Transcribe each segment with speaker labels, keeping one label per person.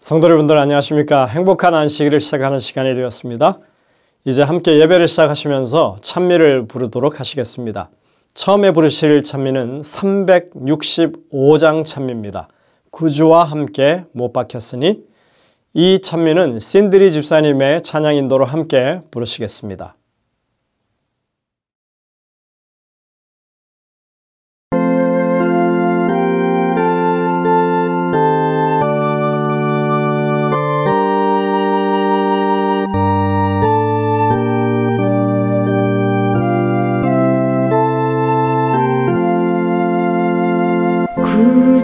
Speaker 1: 성도 여러분들 안녕하십니까? 행복한 안식일을 시작하는 시간이 되었습니다. 이제 함께 예배를 시작하시면서 찬미를 부르도록 하시겠습니다. 처음에 부르실 찬미는 365장 찬미입니다. 구주와 함께 못 박혔으니. 이 찬미는 신드리 집사님의 찬양 인도로 함께 부르시겠습니다.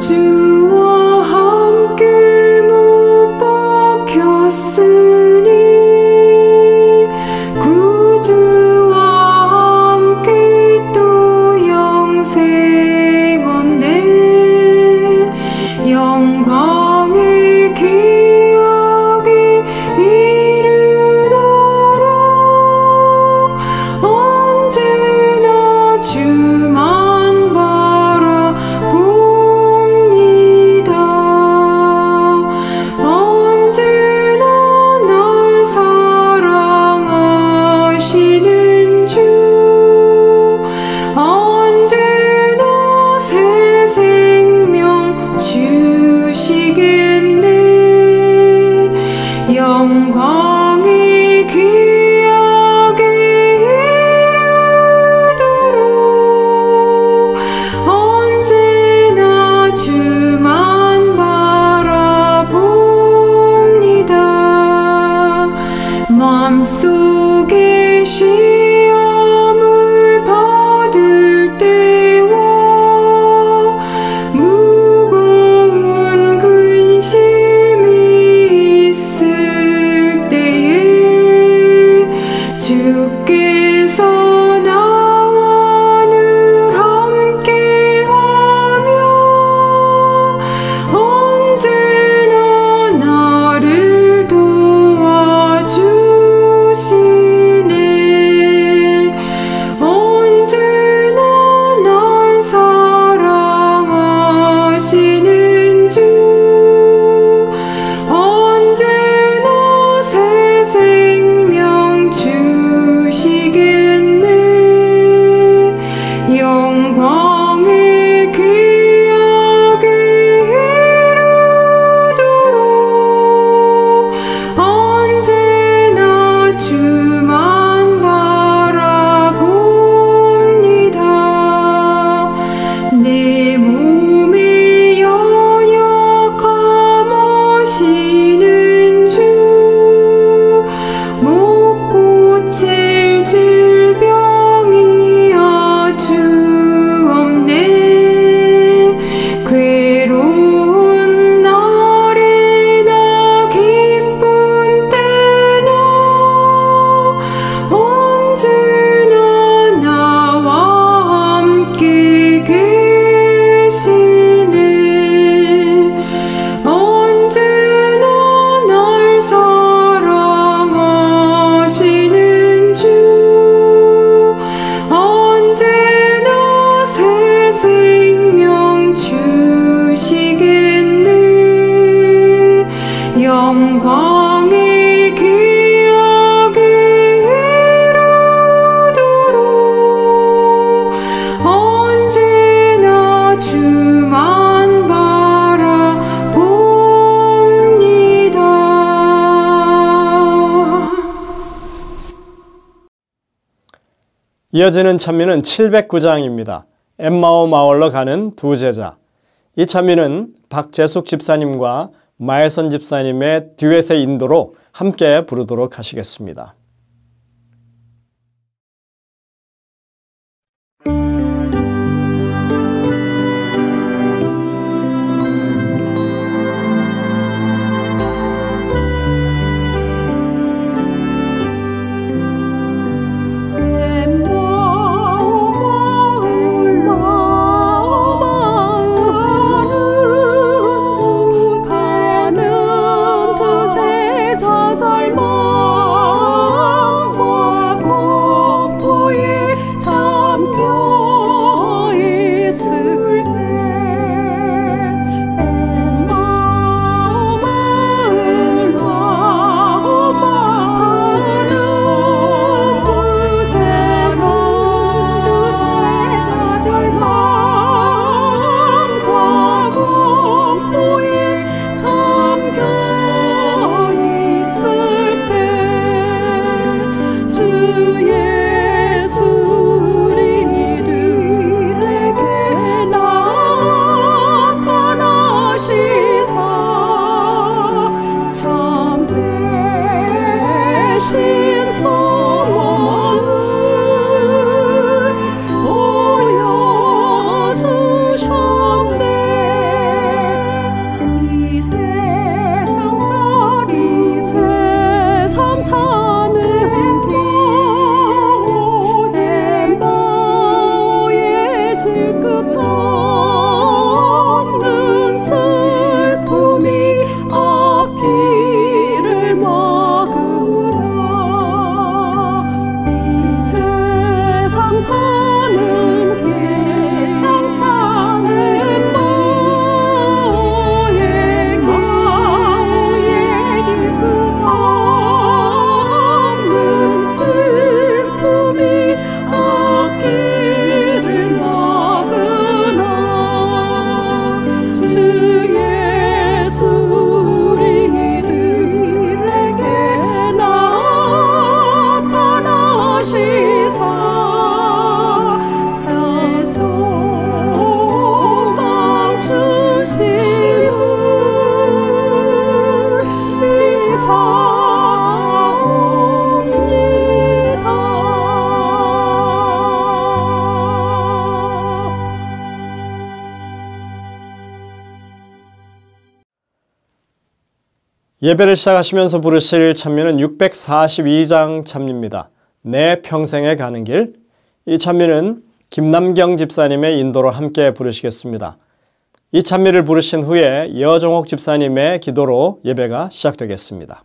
Speaker 2: 구주와 함께 못 박혔으니 구주와 함께 또 영생 얻네. 영광의 기약이 이르도록 언제나 주만 바라봅니다. 언제나 날 사랑하시는 주, 언제나 새 생명 주시겠네. 영광의 기약이 이르도록 언제나 주만 바라봅니다. 마음속에 시험을 받을 때와 무거운 근심이 있을 때에 주께서 나와 늘 함께하며 언제나 나를 도와주시네. 언제나 날 사랑하시는 주, 언제나 새 생명 주시겠네. 영광의 기약이 이르도록 언제나 주만 바라봅니다. 내 몸에 연약함하시는 주, 못 고칠 질병이 아주 없네. 괴로운 날이나 기쁜 때나 언제나 나와 함께 계시네. 언제나 날 사랑하시는 주, 언제나 새 생명 주시겠네. 영광의 기약이 이르도록 언제나 주만 바라봅니다.
Speaker 1: 이어지는 찬미는 709장입니다. 엠마오 마을로 가는 두 제자. 이 찬미는 박재숙 집사님과 마혜선 집사님의 듀엣의 인도로 함께 부르도록 하시겠습니다.
Speaker 2: 가는 두 제자 젊어
Speaker 3: 세상 사는 세상 사는 너의 길 끝없는 슬픔이 앞길을 막으나 주 예수 우리들에게 나타나시사 새 소망 주심을
Speaker 1: 예배를 시작하시면서 부르실 찬미는 642장 찬미입니다. 내 평생에 가는 길. 이 찬미는 김남경 집사님의 인도로 함께 부르시겠습니다. 이 찬미를 부르신 후에 여정옥 집사님의 기도로 예배가 시작되겠습니다.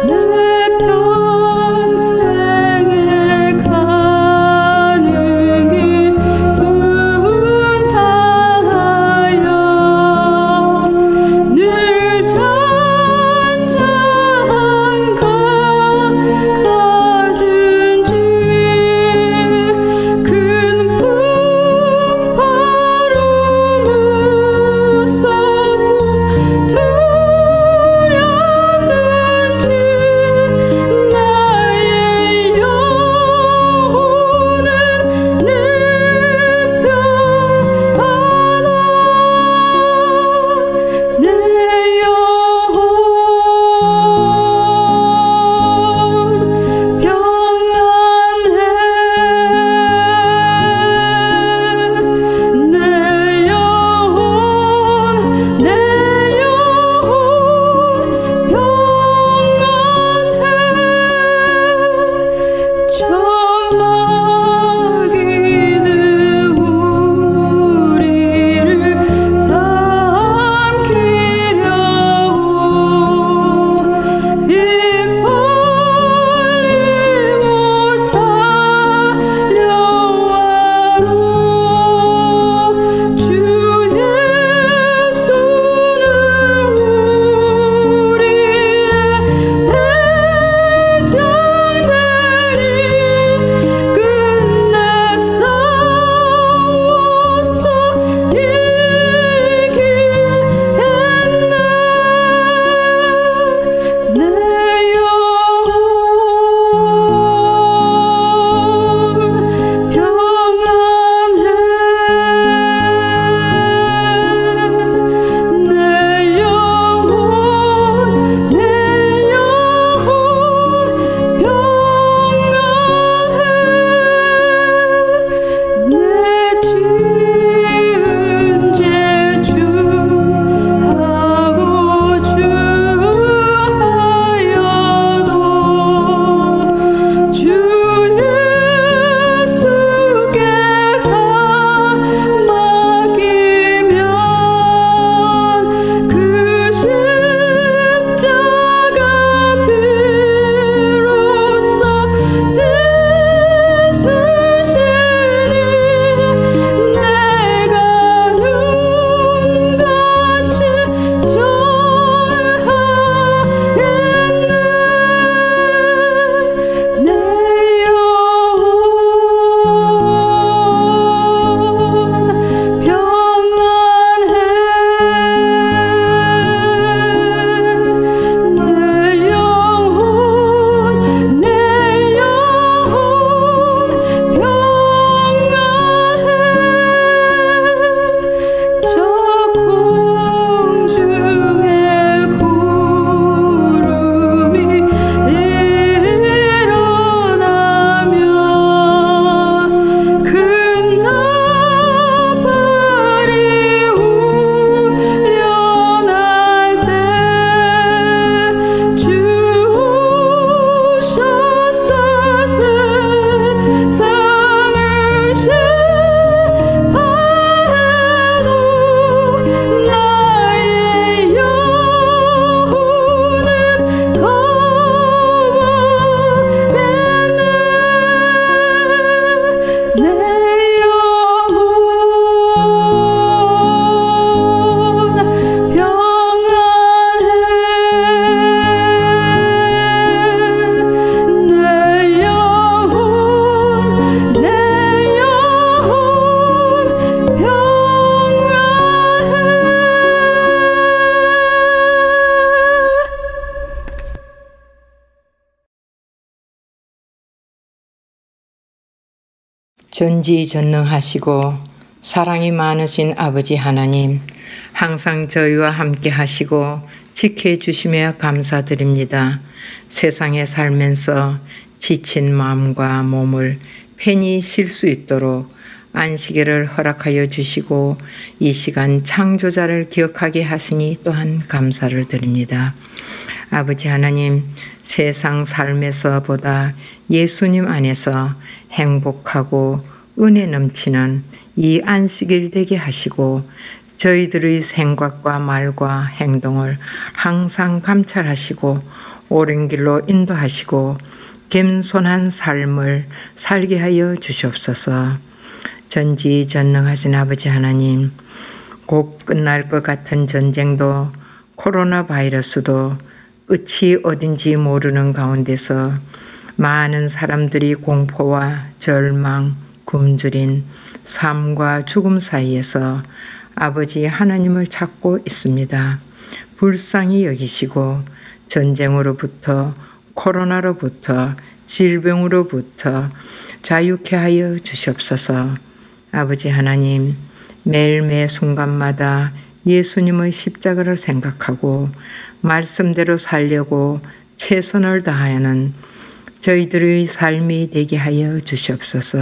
Speaker 3: 내 평생에
Speaker 4: 전지전능하시고 사랑이 많으신 아버지 하나님, 항상 저희와 함께 하시고 지켜주시며 감사드립니다. 세상에 살면서 지친 마음과 몸을 편히 쉴 수 있도록 안식일을 허락하여 주시고 이 시간 창조자를 기억하게 하시니 또한 감사를 드립니다. 아버지 하나님, 세상 삶에서보다 예수님 안에서 행복하고 은혜 넘치는 이 안식일 되게 하시고 저희들의 생각과 말과 행동을 항상 감찰하시고 옳은 길로 인도하시고 겸손한 삶을 살게 하여 주시옵소서. 전지전능하신 아버지 하나님, 곧 끝날 것 같은 전쟁도 코로나 바이러스도 끝이 어딘지 모르는 가운데서 많은 사람들이 공포와 절망, 굶주린 삶과 죽음 사이에서 아버지 하나님을 찾고 있습니다. 불쌍히 여기시고 전쟁으로부터 코로나로부터 질병으로부터 자유케 하여 주시옵소서. 아버지 하나님, 매일매 순간마다 예수님의 십자가를 생각하고 말씀대로 살려고 최선을 다하는 저희들의 삶이 되게 하여 주시옵소서.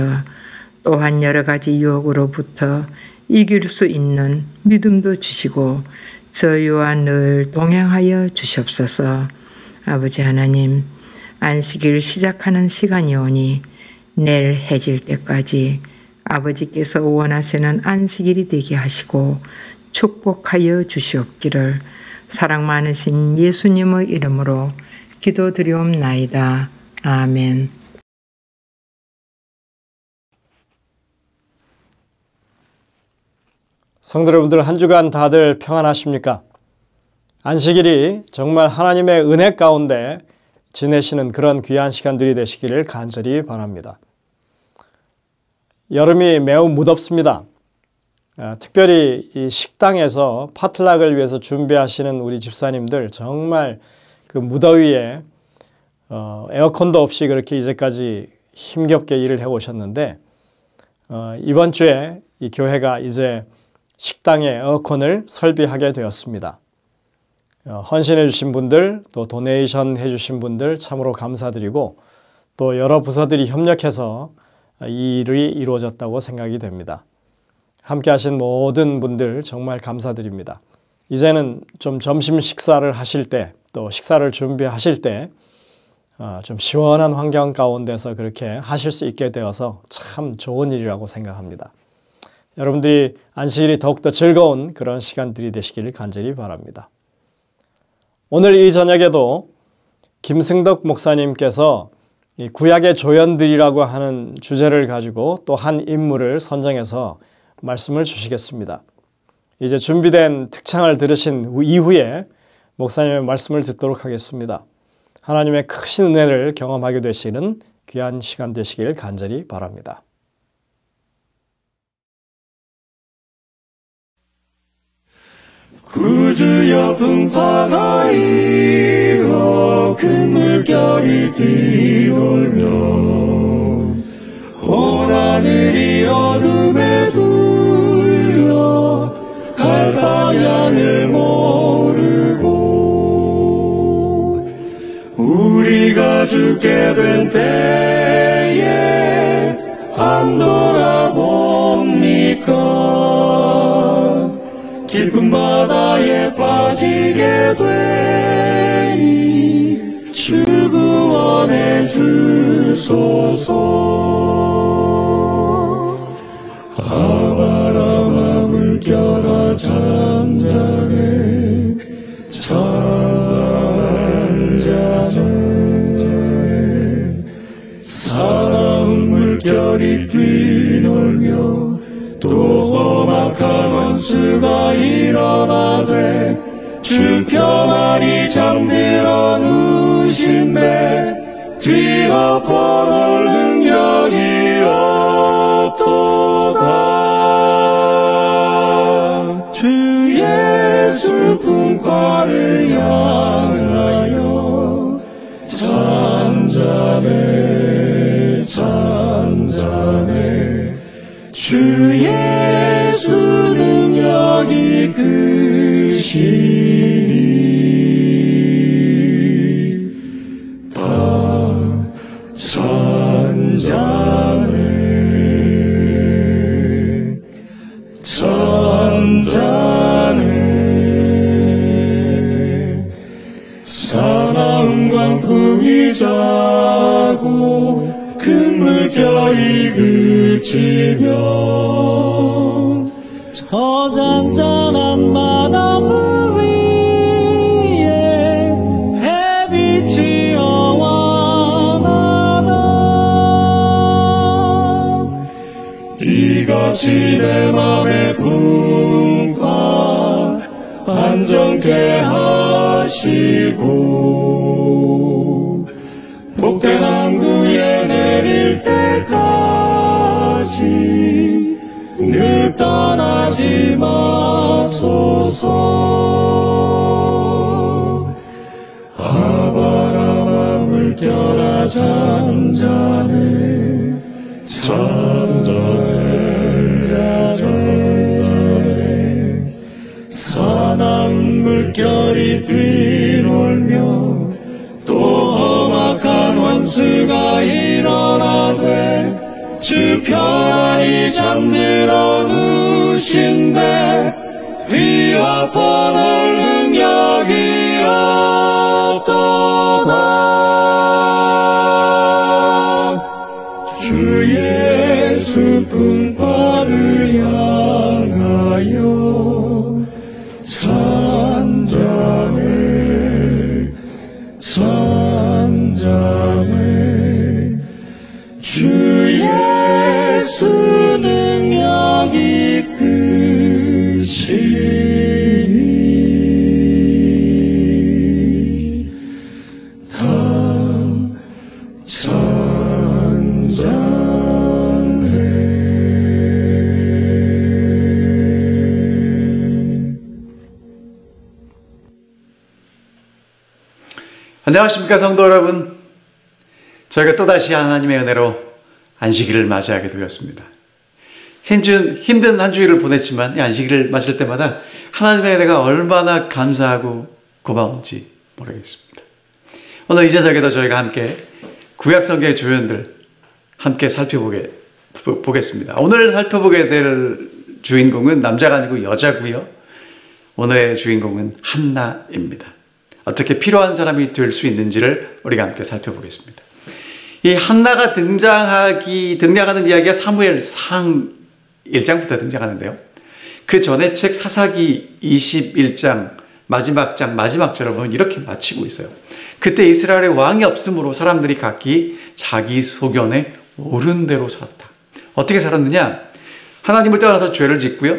Speaker 4: 또한 여러 가지 유혹으로부터 이길 수 있는 믿음도 주시고 저희와 늘 동행하여 주시옵소서. 아버지 하나님, 안식일 시작하는 시간이 오니 내일 해질 때까지 아버지께서 원하시는 안식일이 되게 하시고 축복하여 주시옵기를 사랑 많으신 예수님의 이름으로 기도드리옵나이다. 아멘.
Speaker 1: 성도 여러분들, 한 주간 다들 평안하십니까? 안식일이 정말 하나님의 은혜 가운데 지내시는 그런 귀한 시간들이 되시기를 간절히 바랍니다. 여름이 매우 무덥습니다. 특별히 이 식당에서 파틀락을 위해서 준비하시는 우리 집사님들 정말 그 무더위에 에어컨도 없이 그렇게 이제까지 힘겹게 일을 해오셨는데 이번 주에 이 교회가 이제 식당에 에어컨을 설비하게 되었습니다. 헌신해 주신 분들, 또 도네이션 해주신 분들 참으로 감사드리고 또 여러 부서들이 협력해서 이 일이 이루어졌다고 생각이 됩니다. 함께 하신 모든 분들 정말 감사드립니다. 이제는 좀 점심 식사를 하실 때, 또 식사를 준비하실 때 좀 시원한 환경 가운데서 그렇게 하실 수 있게 되어서 참 좋은 일이라고 생각합니다. 여러분들이 안식일이 더욱더 즐거운 그런 시간들이 되시기를 간절히 바랍니다. 오늘 이 저녁에도 김승덕 목사님께서 구약의 조연들이라고 하는 주제를 가지고 또 한 인물을 선정해서 말씀을 주시겠습니다. 이제 준비된 특창을 들으신 이후에 목사님의 말씀을 듣도록 하겠습니다. 하나님의 크신 은혜를 경험하게 되시는 귀한 시간 되시길 간절히 바랍니다.
Speaker 5: 구주여 풍파가 일어 큰 물결이 뛰놀며 온 하늘이 어둠에 둘려 갈 방향을 모르고 우리가 죽게 된 때에 안 돌아봅니까? 깊은 바다에 빠지게 되니 주 구원해 주소서. 아바라마 물결아 잔잔해 잔잔해 사나운 물결이 뛰놀며 또 험악한 원수가 일어나되 주 평안이 잠들어 누신데 뒤엎어놓을 능력이 없도다. 주 예수 품과를 향하여 잔잔해 잔잔해 주 예수 능력이 크시니 다 찬양해 사나운 광풍이 자고 큰 물결이 그치며 저잔잔한 바닷물 위에 햇빛이 어와나다 이같이 내 맘의 품과 안정케 하시고 복된 항구에 내릴 때까지 늘 떠나지 마소서. 아바라마 물결아 잔잔해 사나운 물결이 뛰놀며 또 험악한 원수가 일어나되 주 편히 잠들어 누신데 뒤엎어놓을 능력이 없도다. 주 예수 품파를 향하여 찬양해 주 예수 능력이 크시니 다
Speaker 6: 안녕하십니까 성도 여러분. 저희가 또다시 하나님의 은혜로 안식일을 맞이하게 되었습니다. 힘든 한 주일을 보냈지만 이 안식일을 맞을 때마다 하나님의 은혜가 얼마나 감사하고 고마운지 모르겠습니다. 오늘 이 저녁에도 저희가 함께 구약성경의 주연들 함께 살펴보겠습니다. 오늘 살펴보게 될 주인공은 남자가 아니고 여자고요. 오늘의 주인공은 한나입니다. 어떻게 필요한 사람이 될 수 있는지를 우리가 함께 살펴보겠습니다. 이 한나가 등장하는 이야기가 사무엘상 1장부터 등장하는데요. 그 전에 책 사사기 21장 마지막 절을 보면 이렇게 마치고 있어요. 그때 이스라엘에 왕이 없으므로 사람들이 각기 자기 소견에 옳은 대로 살았다. 어떻게 살았느냐? 하나님을 떠나서 죄를 짓고요.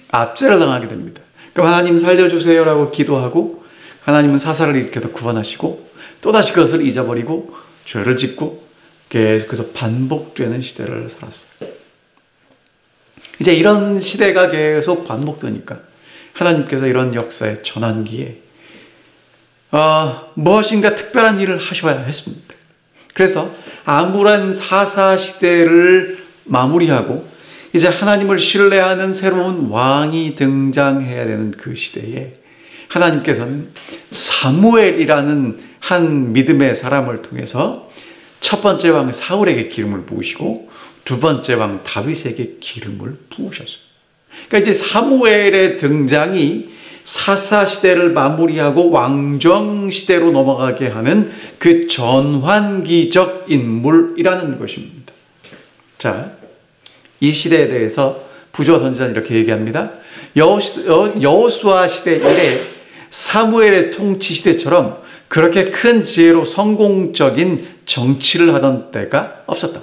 Speaker 6: 압제를 당하게 됩니다. 그럼 하나님 살려주세요라고 기도하고 하나님은 사사를 일으켜서 구원하시고 또다시 그것을 잊어버리고 죄를 짓고 계속해서 반복되는 시대를 살았어요. 이제 이런 시대가 계속 반복되니까 하나님께서 이런 역사의 전환기에 무엇인가 특별한 일을 하셔야 했습니다. 그래서 암울한 사사 시대를 마무리하고 이제 하나님을 신뢰하는 새로운 왕이 등장해야 되는 그 시대에 하나님께서는 사무엘이라는 한 믿음의 사람을 통해서 첫 번째 왕 사울에게 기름을 부으시고 두 번째 왕 다윗에게 기름을 부으셨어요. 그러니까 이제 사무엘의 등장이 사사 시대를 마무리하고 왕정 시대로 넘어가게 하는 그 전환기적 인물이라는 것입니다. 자, 이 시대에 대해서 부조 선지자는 이렇게 얘기합니다. 여호수아 시대 이래 사무엘의 통치 시대처럼 그렇게 큰 지혜로 성공적인 정치를 하던 때가 없었다.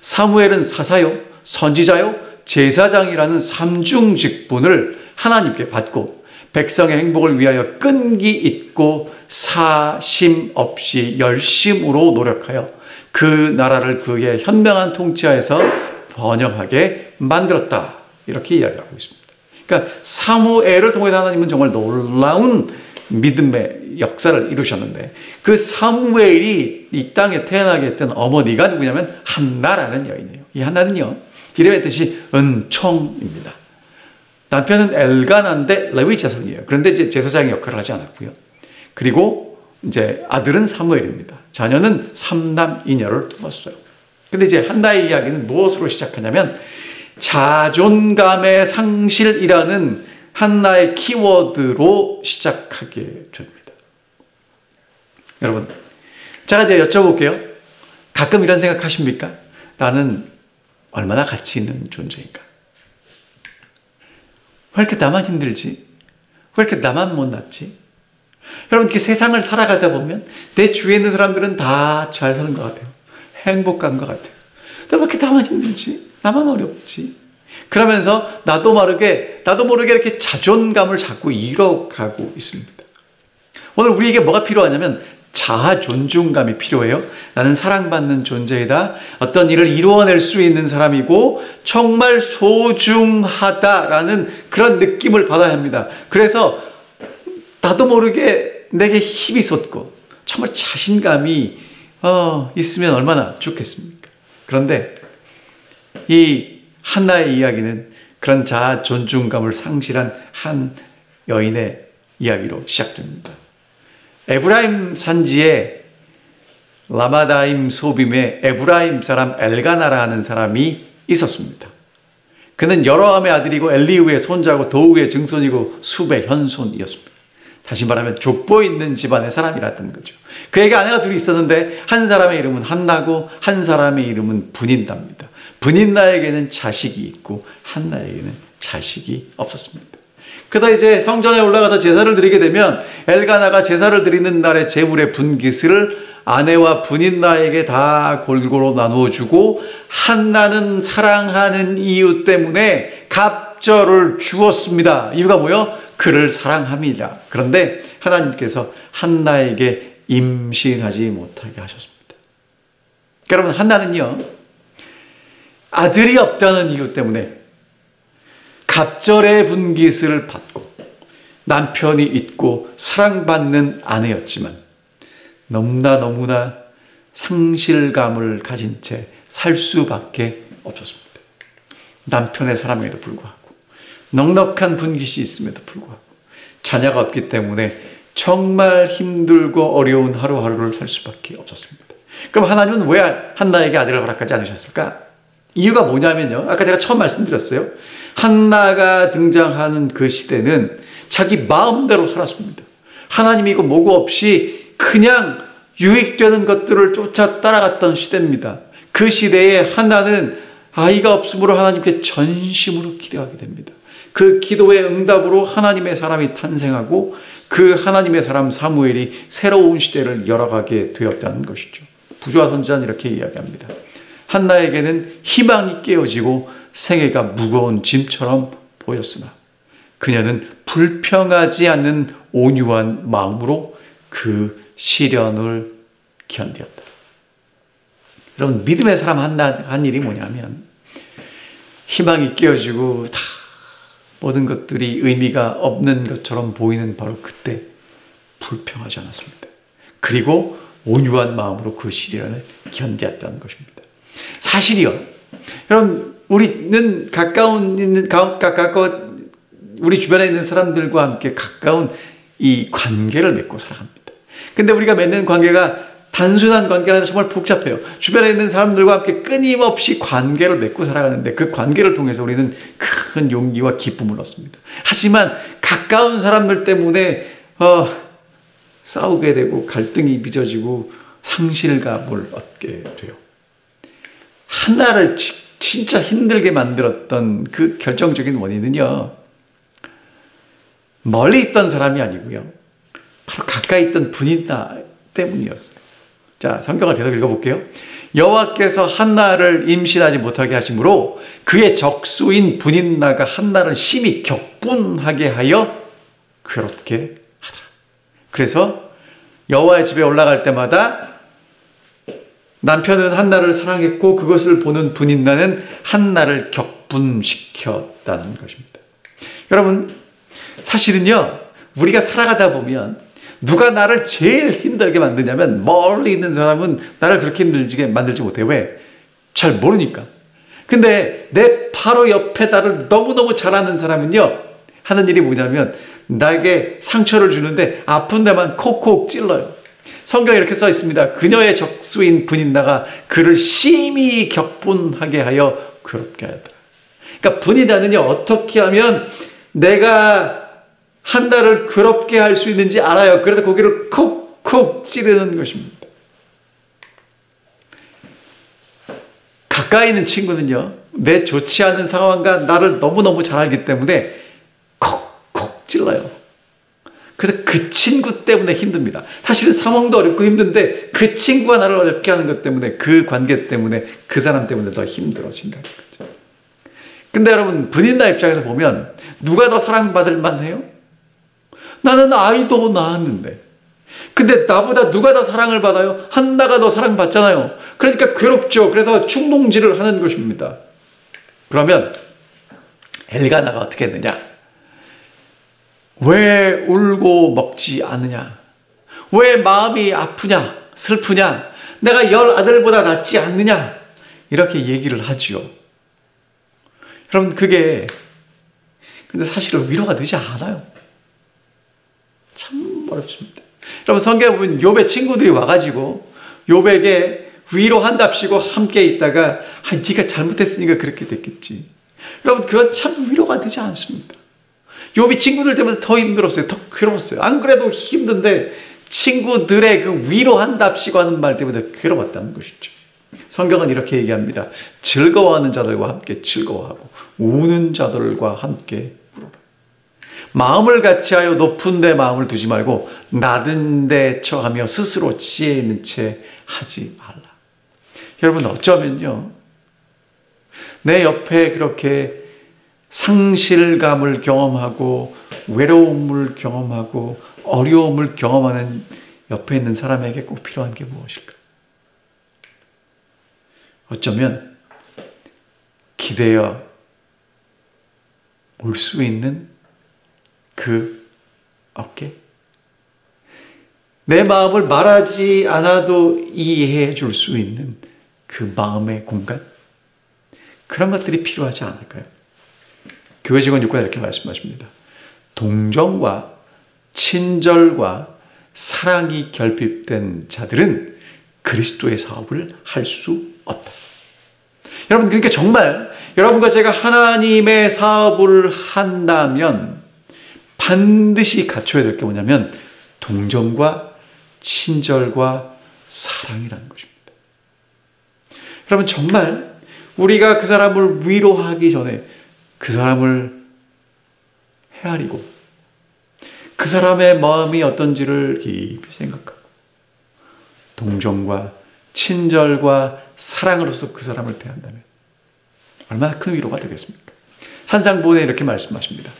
Speaker 6: 사무엘은 사사요, 선지자요, 제사장이라는 삼중 직분을 하나님께 받고 백성의 행복을 위하여 끈기 있고 사심 없이 열심으로 노력하여 그 나라를 그의 현명한 통치하에서 번영하게 만들었다. 이렇게 이야기하고 있습니다. 그러니까 사무엘을 통해서 하나님은 정말 놀라운 믿음의 역사를 이루셨는데 그 사무엘이 이 땅에 태어나게 했던 어머니가 누구냐면 한나라는 여인이에요. 이 한나는요 이름의 뜻이 은총입니다. 남편은 엘가나인데 레위 자손이에요. 그런데 이제 제사장의 역할을 하지 않았고요. 그리고 이제 아들은 사무엘입니다. 자녀는 3남 2녀를 두었어요. 근데 이제 한나의 이야기는 무엇으로 시작하냐면 자존감의 상실이라는 한나의 키워드로 시작하게 됩니다. 여러분, 제가 이제 여쭤볼게요. 가끔 이런 생각 하십니까? 나는 얼마나 가치 있는 존재인가? 왜 이렇게 나만 힘들지? 왜 이렇게 나만 못났지? 여러분, 이렇게 세상을 살아가다 보면 내 주위에 있는 사람들은 다 잘 사는 것 같아요. 행복한 것 같아요. 근데 왜 이렇게 나만 힘들지? 나만 어렵지? 그러면서 나도 모르게 이렇게 자존감을 자꾸 잃어가고 있습니다. 오늘 우리에게 뭐가 필요하냐면 자아 존중감이 필요해요. 나는 사랑받는 존재이다. 어떤 일을 이루어낼 수 있는 사람이고 정말 소중하다라는 그런 느낌을 받아야 합니다. 그래서 나도 모르게 내게 힘이 솟고 정말 자신감이 있으면 얼마나 좋겠습니까? 그런데 이 한나의 이야기는 그런 자아 존중감을 상실한 한 여인의 이야기로 시작됩니다. 에브라임 산지에 라마다임 소빔에 에브라임 사람 엘가나라는 사람이 있었습니다. 그는 여로함의 아들이고 엘리후의 손자고 도우의 증손이고 숲의 현손이었습니다. 다시 말하면 족보 있는 집안의 사람이랐던 거죠. 그에게 아내가 둘이 있었는데 한 사람의 이름은 한나고 한 사람의 이름은 분인나입니다. 분인나에게는 자식이 있고 한나에게는 자식이 없었습니다. 그러다 이제 성전에 올라가서 제사를 드리게 되면 엘가나가 제사를 드리는 날의 제물의 분깃을 아내와 분인나에게 다 골고루 나누어 주고 한나는 사랑하는 이유 때문에 갑절을 주었습니다. 이유가 뭐요? 그를 사랑함이라. 그런데 하나님께서 한나에게 임신하지 못하게 하셨습니다. 여러분, 한나는요 아들이 없다는 이유 때문에 갑절의 분깃을 받고 남편이 있고 사랑받는 아내였지만 너무나 상실감을 가진 채 살 수밖에 없었습니다. 남편의 사랑에도 불구하고 넉넉한 분깃이 있음에도 불구하고 자녀가 없기 때문에 정말 힘들고 어려운 하루하루를 살 수밖에 없었습니다. 그럼 하나님은 왜 한나에게 아들을 허락하지 않으셨을까? 이유가 뭐냐면요, 아까 제가 처음 말씀드렸어요. 한나가 등장하는 그 시대는 자기 마음대로 살았습니다. 하나님이고 뭐고 없이 그냥 유익되는 것들을 쫓아 따라갔던 시대입니다. 그 시대에 한나는 아이가 없으므로 하나님께 전심으로 기도하게 됩니다. 그 기도의 응답으로 하나님의 사람이 탄생하고 그 하나님의 사람 사무엘이 새로운 시대를 열어가게 되었다는 것이죠. 부조화 선지자는 이렇게 이야기합니다. 한나에게는 희망이 깨어지고 생애가 무거운 짐처럼 보였으나 그녀는 불평하지 않는 온유한 마음으로 그 시련을 견뎠다. 여러분, 믿음의 사람 한나 한 일이 뭐냐면 희망이 깨어지고 다 모든 것들이 의미가 없는 것처럼 보이는 바로 그때 불평하지 않았습니다. 그리고 온유한 마음으로 그 시련을 견뎠다는 것입니다. 사실이요, 여러분, 우리는 우리 주변에 있는 사람들과 함께 가까운 이 관계를 맺고 살아갑니다. 근데 우리가 맺는 관계가 단순한 관계가 아니라 정말 복잡해요. 주변에 있는 사람들과 함께 끊임없이 관계를 맺고 살아가는데 그 관계를 통해서 우리는 큰 용기와 기쁨을 얻습니다. 하지만 가까운 사람들 때문에 싸우게 되고 갈등이 빚어지고 상실감을 얻게 돼요. 한나를 진짜 힘들게 만들었던 그 결정적인 원인은요, 멀리 있던 사람이 아니고요, 바로 가까이 있던 분인나 때문이었어요. 자, 성경을 계속 읽어볼게요. 여호와께서 한나를 임신하지 못하게 하심으로 그의 적수인 분인나가 한나를 심히 격분하게 하여 괴롭게 하더라. 그래서 여호와의 집에 올라갈 때마다 남편은 한나를 사랑했고 그것을 보는 분인나는 한나를 격분시켰다는 것입니다. 여러분, 사실은요, 우리가 살아가다 보면 누가 나를 제일 힘들게 만드냐면 멀리 있는 사람은 나를 그렇게 힘들게 만들지 못해요. 왜? 잘 모르니까. 근데 내 바로 옆에 나를 너무너무 잘 아는 사람은요, 하는 일이 뭐냐면 나에게 상처를 주는데 아픈 데만 콕콕 찔러요. 성경에 이렇게 써 있습니다. 그녀의 적수인 분인나가 그를 심히 격분하게 하여 괴롭게 하였더라. 그러니까 분인나는요, 어떻게 하면 내가 한 나를 괴롭게 할 수 있는지 알아요. 그래서 고개를 콕콕 찌르는 것입니다. 가까이 있는 친구는요, 내 좋지 않은 상황과 나를 너무너무 잘 알기 때문에 콕콕 찔러요. 그래서 그 친구 때문에 힘듭니다. 사실은 상황도 어렵고 힘든데 그 친구가 나를 어렵게 하는 것 때문에, 그 관계 때문에, 그 사람 때문에 더 힘들어진다는 거죠. 근데 여러분, 분인나 입장에서 보면 누가 더 사랑받을 만해요? 나는 아이도 낳았는데. 근데 나보다 누가 더 사랑을 받아요? 한나가 더 사랑받잖아요. 그러니까 괴롭죠. 그래서 충동질을 하는 것입니다. 그러면 엘가나가 어떻게 했느냐? 왜 울고 먹지 않느냐? 왜 마음이 아프냐? 슬프냐? 내가 10 아들보다 낫지 않느냐? 이렇게 얘기를 하지요. 여러분, 그게 근데 사실은 위로가 되지 않아요. 참 어렵습니다. 여러분, 성경에 보면 욥의 친구들이 와가지고 욥에게 위로한답시고 함께 있다가 네가 잘못했으니까 그렇게 됐겠지. 여러분, 그건 참 위로가 되지 않습니다. 욥이 친구들 때문에 더 힘들었어요. 더 괴로웠어요. 안 그래도 힘든데 친구들의 그 위로한답시고 하는 말 때문에 괴로웠다는 것이죠. 성경은 이렇게 얘기합니다. 즐거워하는 자들과 함께 즐거워하고 우는 자들과 함께 울어라. 마음을 같이하여 높은 데 마음을 두지 말고 낮은 데 처하며 스스로 지혜 있는 채 하지 말라. 여러분, 어쩌면요, 내 옆에 그렇게 상실감을 경험하고 외로움을 경험하고 어려움을 경험하는 옆에 있는 사람에게 꼭 필요한 게 무엇일까? 어쩌면 기대어 올 수 있는 그 어깨, 내 마음을 말하지 않아도 이해해 줄 수 있는 그 마음의 공간, 그런 것들이 필요하지 않을까요? 교회 직원 6권에 이렇게 말씀하십니다. 동정과 친절과 사랑이 결핍된 자들은 그리스도의 사업을 할 수 없다. 여러분, 그러니까 정말 여러분과 제가 하나님의 사업을 한다면 반드시 갖춰야 될 게 뭐냐면 동정과 친절과 사랑이라는 것입니다. 여러분, 정말 우리가 그 사람을 위로하기 전에 그 사람을 헤아리고 그 사람의 마음이 어떤지를 깊이 생각하고 동정과 친절과 사랑으로서 그 사람을 대한다면 얼마나 큰 위로가 되겠습니까? 산상보훈에 이렇게 말씀하십니다.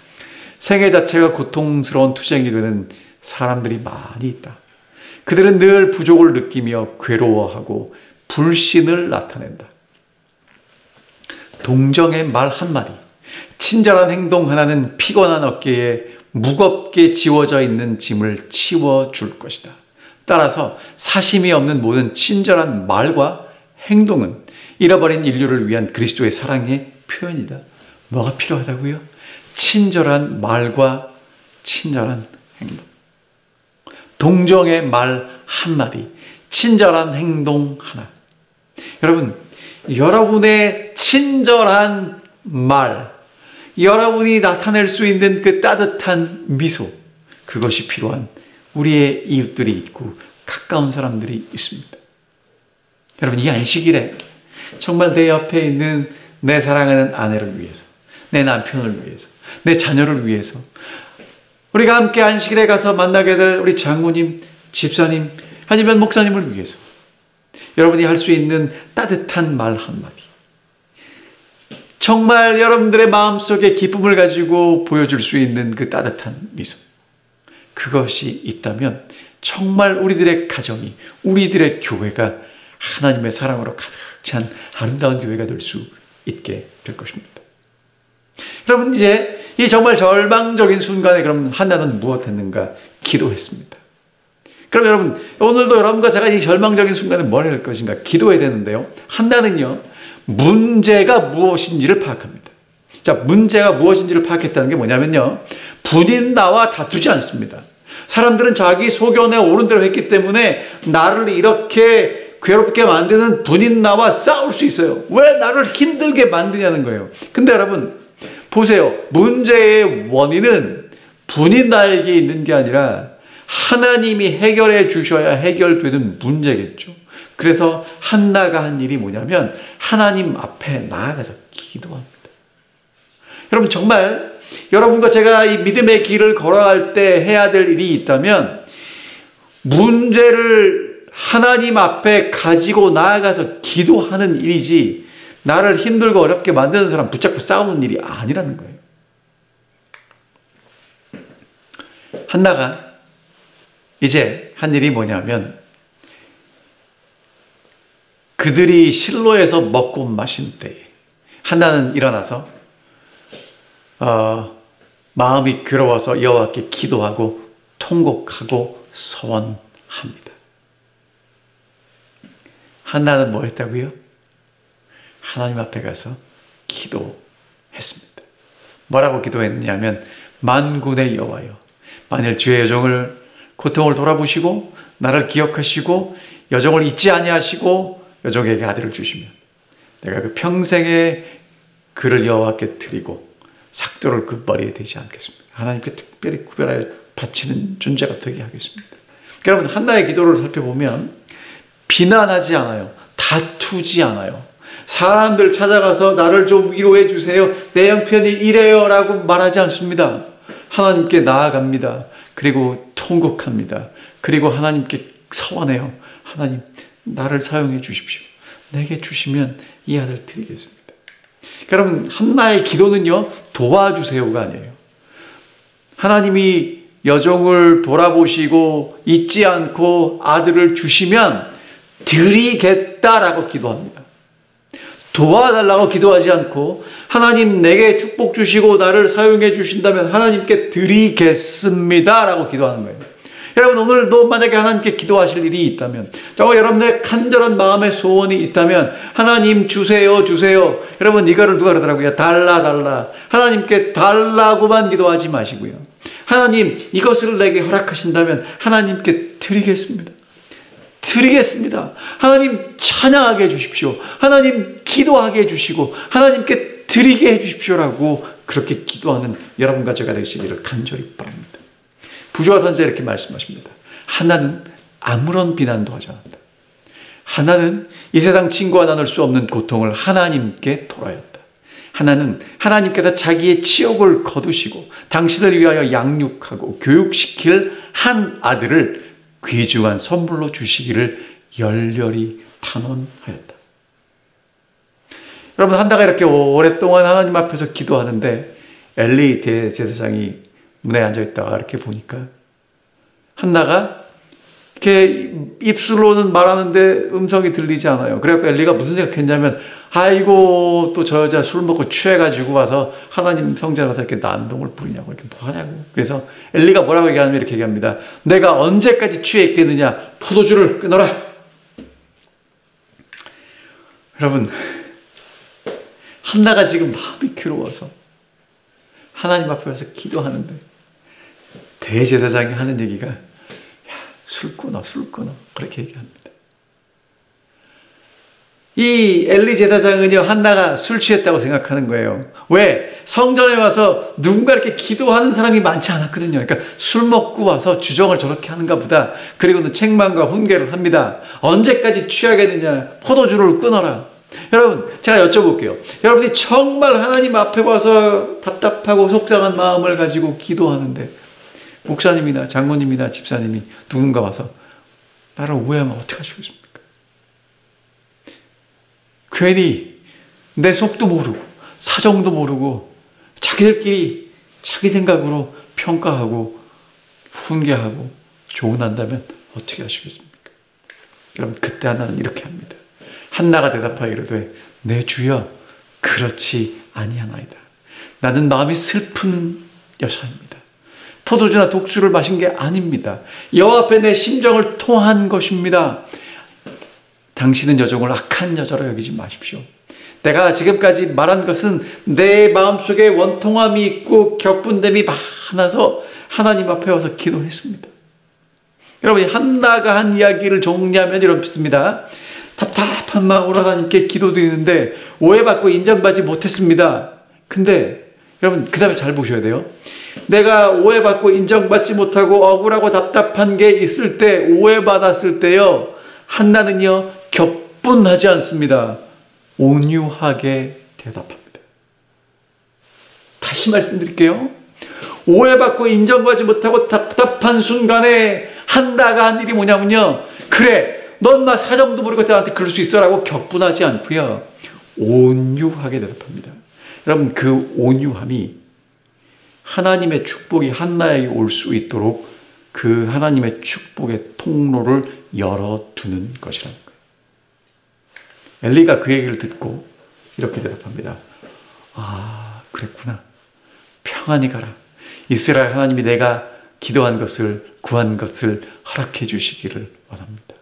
Speaker 6: 생애 자체가 고통스러운 투쟁이 되는 사람들이 많이 있다. 그들은 늘 부족을 느끼며 괴로워하고 불신을 나타낸다. 동정의 말 한마디, 친절한 행동 하나는 피곤한 어깨에 무겁게 지워져 있는 짐을 치워줄 것이다. 따라서 사심이 없는 모든 친절한 말과 행동은 잃어버린 인류를 위한 그리스도의 사랑의 표현이다. 뭐가 필요하다고요? 친절한 말과 친절한 행동. 동정의 말 한마디, 친절한 행동 하나. 여러분, 여러분의 친절한 말, 여러분이 나타낼 수 있는 그 따뜻한 미소, 그것이 필요한 우리의 이웃들이 있고 가까운 사람들이 있습니다. 여러분, 이 안식일에 정말 내 옆에 있는 내 사랑하는 아내를 위해서, 내 남편을 위해서, 내 자녀를 위해서, 우리가 함께 안식일에 가서 만나게 될 우리 장모님, 집사님, 아니면 목사님을 위해서 여러분이 할 수 있는 따뜻한 말 한마디, 정말 여러분들의 마음속에 기쁨을 가지고 보여줄 수 있는 그 따뜻한 미소, 그것이 있다면 정말 우리들의 가정이, 우리들의 교회가 하나님의 사랑으로 가득 찬 아름다운 교회가 될 수 있게 될 것입니다. 여러분, 이제 이 정말 절망적인 순간에 그럼 한나는 무엇했는가? 기도했습니다. 그럼 여러분, 오늘도 여러분과 제가 이 절망적인 순간에 뭘 할 것인가? 기도해야 되는데요. 한나는요, 문제가 무엇인지를 파악합니다. 자, 문제가 무엇인지를 파악했다는 게 뭐냐면요. 분인 나와 다투지 않습니다. 사람들은 자기 소견에 옳은 대로 했기 때문에 나를 이렇게 괴롭게 만드는 분인 나와 싸울 수 있어요. 왜 나를 힘들게 만드냐는 거예요. 근데 여러분 보세요. 문제의 원인은 분인 나에게 있는 게 아니라 하나님이 해결해 주셔야 해결되는 문제겠죠. 그래서 한나가 한 일이 뭐냐면 하나님 앞에 나아가서 기도합니다. 여러분 정말 여러분과 제가 이 믿음의 길을 걸어갈 때 해야 될 일이 있다면 문제를 하나님 앞에 가지고 나아가서 기도하는 일이지 나를 힘들고 어렵게 만드는 사람 붙잡고 싸우는 일이 아니라는 거예요. 한나가 이제 한 일이 뭐냐면 그들이 실로에서 먹고 마신 때에 한나는 일어나서 마음이 괴로워서 여호와께 기도하고 통곡하고 서원합니다. 한나는 뭐 했다고요? 하나님 앞에 가서 기도했습니다. 뭐라고 기도했냐면 만군의 여호와여, 만일 주의 여종을 고통을 돌아보시고 나를 기억하시고 여종을 잊지 아니하시고 여종에게 아들을 주시면 내가 그 평생에 그를 여호와께 드리고 삭도를 그 머리에 대지 않겠습니다. 하나님께 특별히 구별하여 바치는 존재가 되게 하겠습니다. 여러분 한나의 기도를 살펴보면 비난하지 않아요. 다투지 않아요. 사람들 찾아가서 나를 좀 위로해 주세요. 내 형편이 이래요 라고 말하지 않습니다. 하나님께 나아갑니다. 그리고 통곡합니다. 그리고 하나님께 서원해요. 하나님 나를 사용해 주십시오. 내게 주시면 이 아들 드리겠습니다. 여러분 한나의 기도는요 도와주세요가 아니에요. 하나님이 여종을 돌아보시고 잊지 않고 아들을 주시면 드리겠다라고 기도합니다. 도와달라고 기도하지 않고 하나님 내게 축복 주시고 나를 사용해 주신다면 하나님께 드리겠습니다 라고 기도하는 거예요. 여러분 오늘도 만약에 하나님께 기도하실 일이 있다면 정말 여러분의 간절한 마음의 소원이 있다면 하나님 주세요 주세요. 여러분 이거를 누가 그러더라고요. 달라 하나님께 달라고만 기도하지 마시고요. 하나님 이것을 내게 허락하신다면 하나님께 드리겠습니다. 하나님 찬양하게 해주십시오. 하나님 기도하게 해주시고 하나님께 드리게 해주십시오라고 그렇게 기도하는 여러분과 제가 되시기를 간절히 바랍니다. 부조와 선지자 이렇게 말씀하십니다. 하나는 아무런 비난도 하지 않았다. 하나는 이 세상 친구와 나눌 수 없는 고통을 하나님께 돌아였다. 하나는 하나님께서 자기의 치욕을 거두시고 당신을 위하여 양육하고 교육시킬 한 아들을 귀중한 선물로 주시기를 열렬히 탄원하였다. 여러분 한나가 이렇게 오랫동안 하나님 앞에서 기도하는데 엘리 대제사장이 문에 앉아있다가 이렇게 보니까 한나가 이렇게 입술로는 말하는데 음성이 들리지 않아요. 그래갖고 엘리가 무슨 생각했냐면 아이고 또 저 여자 술 먹고 취해가지고 와서 하나님 성전 와서 이렇게 난동을 부리냐고 이렇게 뭐하냐고. 그래서 엘리가 뭐라고 얘기하냐면 이렇게 얘기합니다. 내가 언제까지 취해 있겠느냐. 포도주를 끊어라. 여러분 한나가 지금 마음이 괴로워서 하나님 앞에 와서 기도하는데 대제사장이 하는 얘기가 야, 술 끊어 그렇게 얘기합니다. 이 엘리 제사장은요 한나가 술 취했다고 생각하는 거예요. 왜? 성전에 와서 누군가 이렇게 기도하는 사람이 많지 않았거든요. 그러니까 술 먹고 와서 주정을 저렇게 하는가 보다. 그리고는 책망과 훈계를 합니다. 언제까지 취하겠느냐. 포도주를 끊어라. 여러분 제가 여쭤볼게요. 여러분이 정말 하나님 앞에 와서 답답하고 속상한 마음을 가지고 기도하는데 목사님이나 장로님이나 집사님이 누군가 와서 나를 오해하면 어떻게 하시겠습니까? 괜히 내 속도 모르고 사정도 모르고 자기들끼리 자기 생각으로 평가하고 훈계하고 조언한다면 어떻게 하시겠습니까? 여러분 그때 하나는 이렇게 합니다. 한나가 대답하기로되 내 주여 그렇지 아니하나이다. 나는 마음이 슬픈 여자입니다. 포도주나 독주를 마신 게 아닙니다. 여호와 앞에 내 심정을 토한 것입니다. 당신은 여종을 악한 여자로 여기지 마십시오. 내가 지금까지 말한 것은 내 마음속에 원통함이 있고 격분됨이 많아서 하나님 앞에 와서 기도했습니다. 여러분, 한나가 한 이야기를 정리하면 이렇습니다. 답답한 마음으로 하나님께 기도드리는데 오해받고 인정받지 못했습니다. 근데 여러분, 그 다음에 잘 보셔야 돼요. 내가 오해받고 인정받지 못하고 억울하고 답답한 게 있을 때, 오해받았을 때요, 한나는요 격분하지 않습니다. 온유하게 대답합니다. 다시 말씀드릴게요. 오해받고 인정받지 못하고 답답한 순간에 한나가 한 일이 뭐냐면요, 그래 넌 나 사정도 모르고 나한테 그럴 수 있어 라고 격분하지 않고요, 온유하게 대답합니다. 여러분, 그 온유함이 하나님의 축복이 한나에게 올 수 있도록 그 하나님의 축복의 통로를 열어두는 것이라는 거예요. 엘리가 그 얘기를 듣고 이렇게 대답합니다. 아, 그랬구나. 평안히 가라. 이스라엘 하나님이 내가 기도한 것을, 구한 것을 허락해 주시기를 원합니다.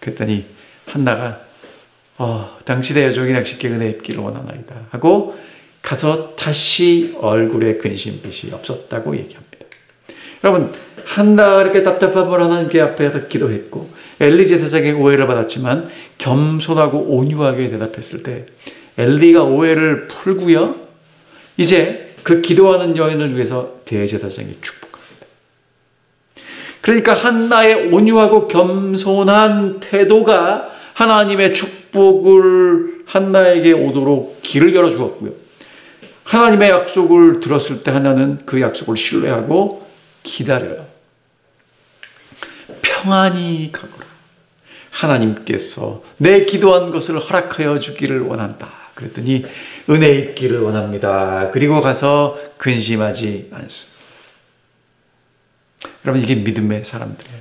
Speaker 6: 그랬더니 한나가 당신의 여종이 당신께 은혜 입기를 원하나이다 하고 가서 다시 얼굴에 근심빛이 없었다고 얘기합니다. 여러분, 한나가 이렇게 답답함을 하나님께 앞에서 기도했고 엘리 제사장의 오해를 받았지만 겸손하고 온유하게 대답했을 때 엘리가 오해를 풀고요, 이제 그 기도하는 여인을 위해서 대제사장이 축복합니다. 그러니까 한나의 온유하고 겸손한 태도가 하나님의 축복을 한나에게 오도록 길을 열어주었고요, 하나님의 약속을 들었을 때 하나는 그 약속을 신뢰하고 기다려요. 평안히 가거라. 하나님께서 내 기도한 것을 허락하여 주기를 원한다. 그랬더니 은혜 입기를 원합니다. 그리고 가서 근심하지 않습니다. 여러분, 이게 믿음의 사람들이에요.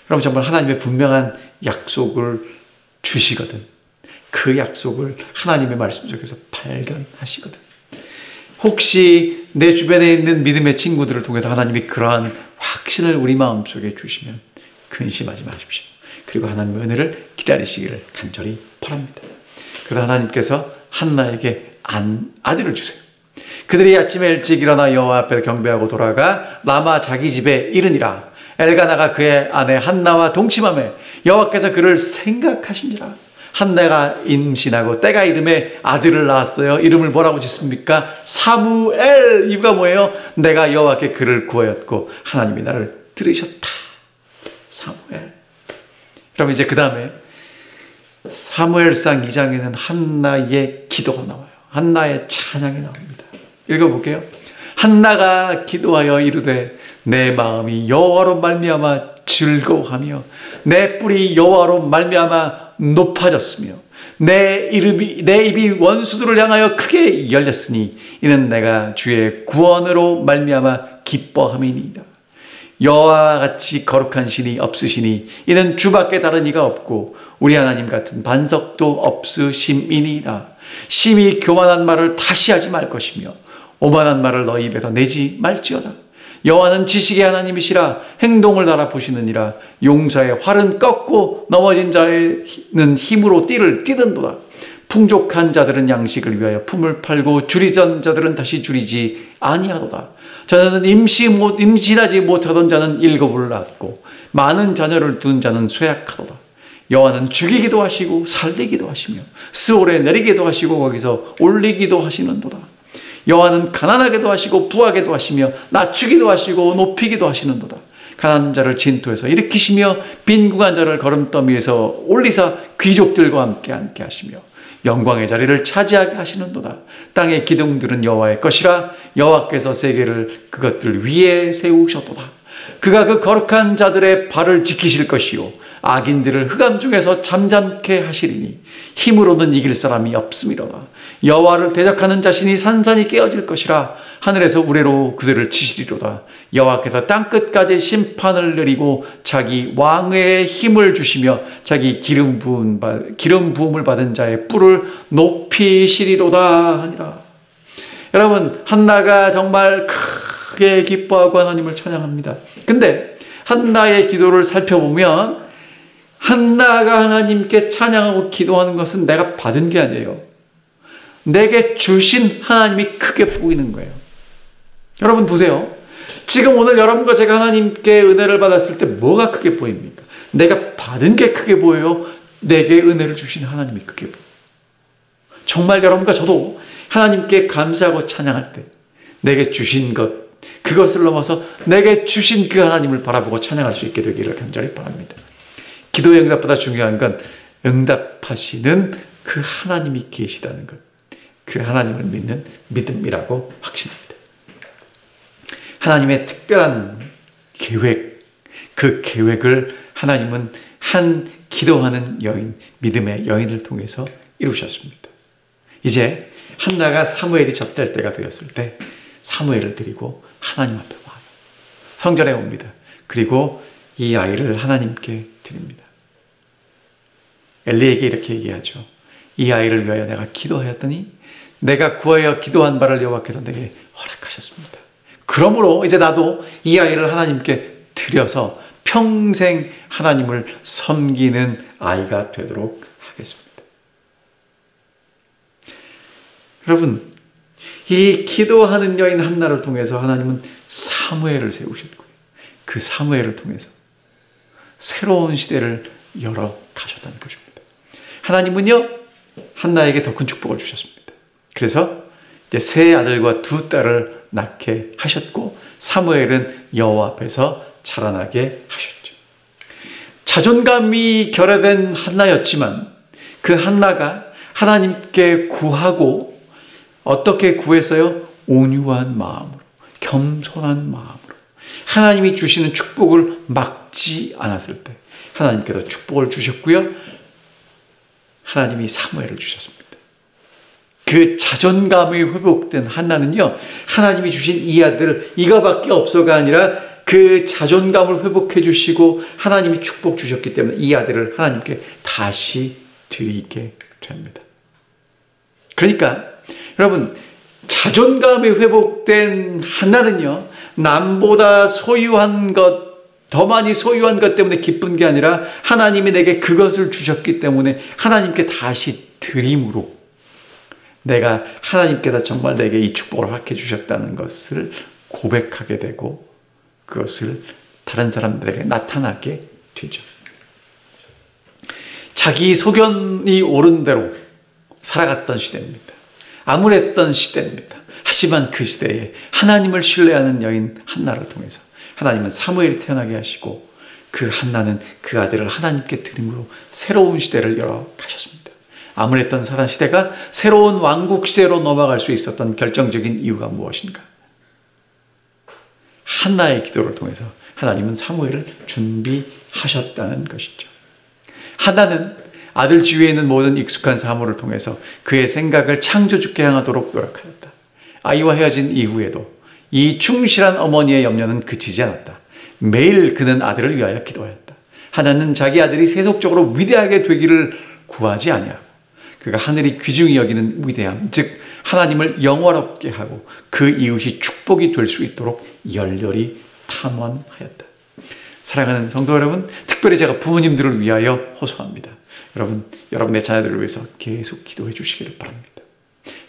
Speaker 6: 여러분, 정말 하나님의 분명한 약속을 주시거든. 그 약속을 하나님의 말씀 속에서 발견하시거든. 혹시 내 주변에 있는 믿음의 친구들을 통해서 하나님이 그러한 확신을 우리 마음속에 주시면 근심하지 마십시오. 그리고 하나님의 은혜를 기다리시기를 간절히 바랍니다. 그래서 하나님께서 한나에게 아들을 주세요. 그들이 아침에 일찍 일어나 여호와 앞에 경배하고 돌아가 라마 자기 집에 이르니라. 엘가나가 그의 아내 한나와 동침하매 여호와께서 그를 생각하신지라. 한나가 임신하고 때가 이름에 아들을 낳았어요. 이름을 뭐라고 짓습니까? 사무엘. 이유가 뭐예요? 내가 여호와께 그를 구하였고 하나님이 나를 들으셨다. 사무엘. 그럼 이제 그 다음에 사무엘상 2장에는 한나의 기도가 나와요. 한나의 찬양이 나옵니다. 읽어볼게요. 한나가 기도하여 이르되 내 마음이 여호와로 말미암아 즐거워하며 내 뿔이 여호와로 말미암아 높아졌으며 내 입이 원수들을 향하여 크게 열렸으니 이는 내가 주의 구원으로 말미암아 기뻐함이니이다. 여호와와 같이 거룩한 신이 없으시니 이는 주밖에 다른 이가 없고 우리 하나님 같은 반석도 없으심이니이다. 심히 교만한 말을 다시 하지 말 것이며 오만한 말을 너희 입에서 내지 말지어다. 여호와는 지식의 하나님이시라 행동을 알아보시느니라. 용사의 활은 꺾고 넘어진 자는 힘으로 띠를 띠든도다. 풍족한 자들은 양식을 위하여 품을 팔고 줄이던 자들은 다시 줄이지 아니하도다. 저는 임신하지 못하던 자는 일곱을 낳았고 많은 자녀를 둔 자는 쇠약하도다. 여호와는 죽이기도 하시고 살리기도 하시며 스올에 내리기도 하시고 거기서 올리기도 하시는도다. 여호와는 가난하게도 하시고 부하게도 하시며 낮추기도 하시고 높이기도 하시는도다. 가난한 자를 진토에서 일으키시며 빈궁한 자를 거름더미에서 올리사 귀족들과 함께 앉게 하시며 영광의 자리를 차지하게 하시는도다. 땅의 기둥들은 여호와의 것이라. 여호와께서 세계를 그것들 위에 세우셨도다. 그가 그 거룩한 자들의 발을 지키실 것이요 악인들을 흑암 중에서 잠잠케 하시리니 힘으로는 이길 사람이 없음이로다. 여호와를 대적하는 자신이 산산이 깨어질 것이라. 하늘에서 우레로 그들을 치시리로다. 여호와께서 땅끝까지 심판을 내리고 자기 왕의 힘을 주시며 자기 기름 부음을 받은 자의 뿔을 높이시리로다 하니라. 여러분, 한나가 정말 크게 기뻐하고 하나님을 찬양합니다. 근데 한나의 기도를 살펴보면 한나가 하나님께 찬양하고 기도하는 것은 내가 받은 게 아니에요. 내게 주신 하나님이 크게 보이는 거예요. 여러분 보세요. 지금 오늘 여러분과 제가 하나님께 은혜를 받았을 때 뭐가 크게 보입니까? 내가 받은 게 크게 보여요? 내게 은혜를 주신 하나님이 크게 보여요? 정말 여러분과 저도 하나님께 감사하고 찬양할 때 내게 주신 것, 그것을 넘어서 내게 주신 그 하나님을 바라보고 찬양할 수 있게 되기를 간절히 바랍니다. 기도의 응답보다 중요한 건 응답하시는 그 하나님이 계시다는 것, 그 하나님을 믿는 믿음이라고 확신합니다. 하나님의 특별한 계획, 그 계획을 하나님은 한 기도하는 여인, 믿음의 여인을 통해서 이루셨습니다. 이제 한나가 사무엘이 접될 때가 되었을 때 사무엘을 드리고 하나님 앞에 와요. 성전에 옵니다. 그리고 이 아이를 하나님께 드립니다. 엘리에게 이렇게 얘기하죠. 이 아이를 위하여 내가 기도하였더니 내가 구하여 기도한 바를 여호와께서 내게 허락하셨습니다. 그러므로 이제 나도 이 아이를 하나님께 드려서 평생 하나님을 섬기는 아이가 되도록 하겠습니다. 여러분, 이 기도하는 여인 한나를 통해서 하나님은 사무엘을 세우셨고요. 그 사무엘을 통해서 새로운 시대를 열어 가셨다는 것입니다. 하나님은요, 한나에게 더 큰 축복을 주셨습니다. 그래서 이제 세 아들과 두 딸을 낳게 하셨고 사무엘은 여호와 앞에서 자라나게 하셨죠. 자존감이 결여된 한나였지만 그 한나가 하나님께 구하고 어떻게 구했어요? 온유한 마음으로, 겸손한 마음으로 하나님이 주시는 축복을 막지 않았을 때 하나님께서 축복을 주셨고요. 하나님이 사무엘을 주셨습니다. 그 자존감이 회복된 한나는요, 하나님이 주신 이 아들 이거밖에 없어가 아니라 그 자존감을 회복해 주시고 하나님이 축복 주셨기 때문에 이 아들을 하나님께 다시 드리게 됩니다. 그러니까 여러분, 자존감이 회복된 한나는요, 남보다 소유한 것, 더 많이 소유한 것 때문에 기쁜 게 아니라 하나님이 내게 그것을 주셨기 때문에 하나님께 다시 드림으로 내가 하나님께서 정말 내게 이 축복을 허락해 주셨다는 것을 고백하게 되고 그것을 다른 사람들에게 나타나게 되죠. 자기 소견이 옳은 대로 살아갔던 시대입니다. 암울했던 시대입니다. 하지만 그 시대에 하나님을 신뢰하는 여인 한나를 통해서 하나님은 사무엘이 태어나게 하시고 그 한나는 그 아들을 하나님께 드림으로 새로운 시대를 열어 가셨습니다. 암울했던 사단 시대가 새로운 왕국 시대로 넘어갈 수 있었던 결정적인 이유가 무엇인가? 한나의 기도를 통해서 하나님은 사무엘을 준비하셨다는 것이죠. 한나는 아들 지위에 있는 모든 익숙한 사물을 통해서 그의 생각을 창조주께 향하도록 노력하였다. 아이와 헤어진 이후에도 이 충실한 어머니의 염려는 그치지 않았다. 매일 그는 아들을 위하여 기도하였다. 하나는 자기 아들이 세속적으로 위대하게 되기를 구하지 아니하고 그가 하늘이 귀중히 여기는 위대함, 즉 하나님을 영화롭게 하고 그 이웃이 축복이 될 수 있도록 열렬히 탐원하였다. 사랑하는 성도 여러분, 특별히 제가 부모님들을 위하여 호소합니다. 여러분, 여러분의 자녀들을 위해서 계속 기도해 주시기를 바랍니다.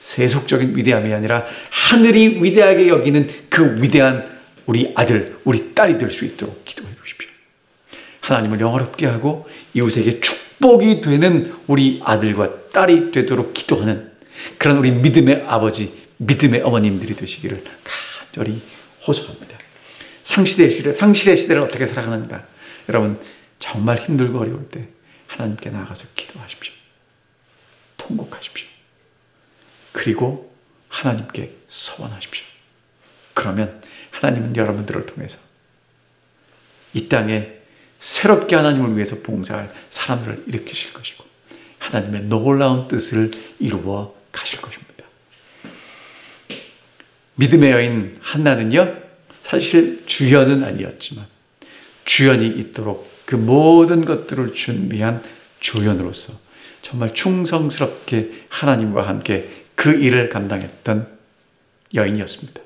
Speaker 6: 세속적인 위대함이 아니라 하늘이 위대하게 여기는 그 위대한 우리 아들, 우리 딸이 될 수 있도록 기도해 주십시오. 하나님을 영화롭게 하고 이웃에게 축복이 되는 우리 아들과 딸이 되도록 기도하는 그런 우리 믿음의 아버지, 믿음의 어머님들이 되시기를 간절히 호소합니다. 상실의 시대를 어떻게 살아가는가? 여러분, 정말 힘들고 어려울 때 하나님께 나아가서 기도하십시오. 통곡하십시오. 그리고 하나님께 서원하십시오. 그러면 하나님은 여러분들을 통해서 이 땅에 새롭게 하나님을 위해서 봉사할 사람들을 일으키실 것이고 하나님의 놀라운 뜻을 이루어 가실 것입니다. 믿음의 여인 한나는요, 사실 주연은 아니었지만 주연이 있도록 그 모든 것들을 준비한 조연으로서 정말 충성스럽게 하나님과 함께 그 일을 감당했던 여인이었습니다.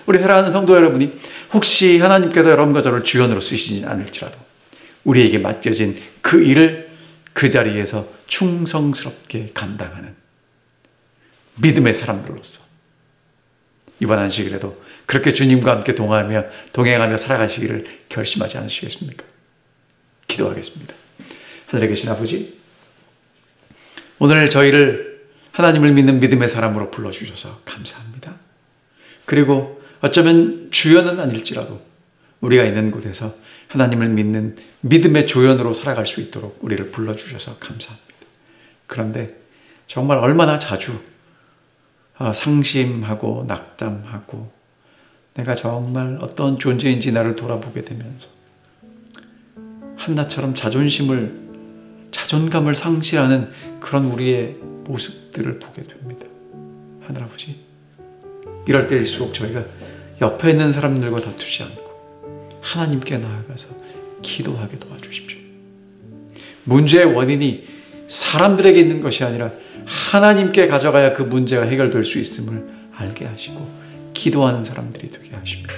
Speaker 6: 우리 사랑하는 성도 여러분이 혹시 하나님께서 여러분과 저를 주연으로 쓰시지 않을지라도 우리에게 맡겨진 그 일을 그 자리에서 충성스럽게 감당하는 믿음의 사람들로서 이번 안식일에도 그렇게 주님과 함께 동행하며 살아가시기를 결심하지 않으시겠습니까? 기도하겠습니다. 하늘에 계신 아버지, 오늘 저희를 하나님을 믿는 믿음의 사람으로 불러주셔서 감사합니다. 그리고 어쩌면 주연은 아닐지라도 우리가 있는 곳에서 하나님을 믿는 믿음의 조연으로 살아갈 수 있도록 우리를 불러주셔서 감사합니다. 그런데 정말 얼마나 자주 상심하고 낙담하고 내가 정말 어떤 존재인지 나를 돌아보게 되면서 한나처럼 자존감을 상실하는 그런 우리의 모습들을 보게 됩니다. 하늘아버지, 이럴 때일수록 저희가 옆에 있는 사람들과 다투지 않고 하나님께 나아가서 기도하게 도와주십시오. 문제의 원인이 사람들에게 있는 것이 아니라 하나님께 가져가야 그 문제가 해결될 수 있음을 알게 하시고 기도하는 사람들이 되게 하시며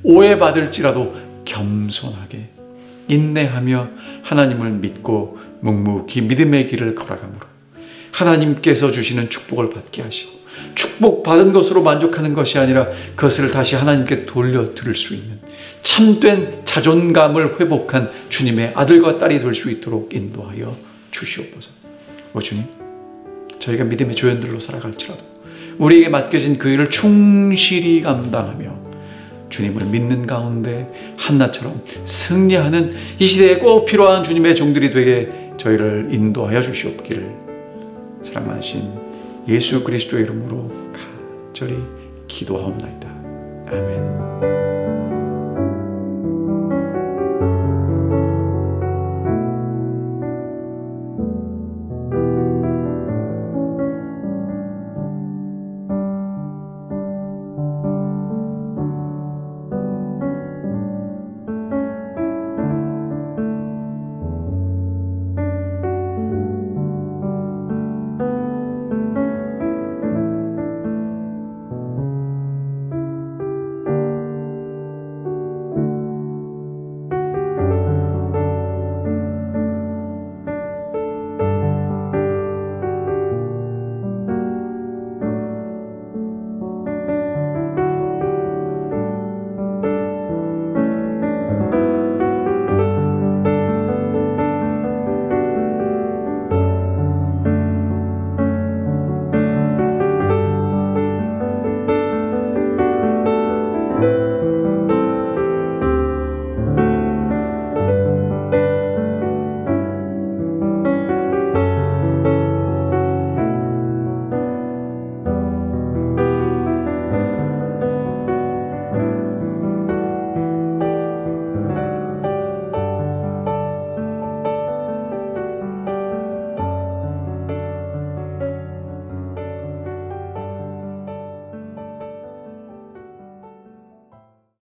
Speaker 6: 오해받을지라도 겸손하게 인내하며 하나님을 믿고 묵묵히 믿음의 길을 걸어가므로 하나님께서 주시는 축복을 받게 하시고 축복받은 것으로 만족하는 것이 아니라 그것을 다시 하나님께 돌려드릴 수 있는 참된 자존감을 회복한 주님의 아들과 딸이 될 수 있도록 인도하여 주시옵소서. 오 주님, 저희가 믿음의 조연들로 살아갈지라도 우리에게 맡겨진 그 일을 충실히 감당하며 주님을 믿는 가운데 한나처럼 승리하는 이 시대에 꼭 필요한 주님의 종들이 되게 저희를 인도하여 주시옵기를 사랑하신 예수 그리스도의 이름으로 간절히 기도하옵나이다. 아멘.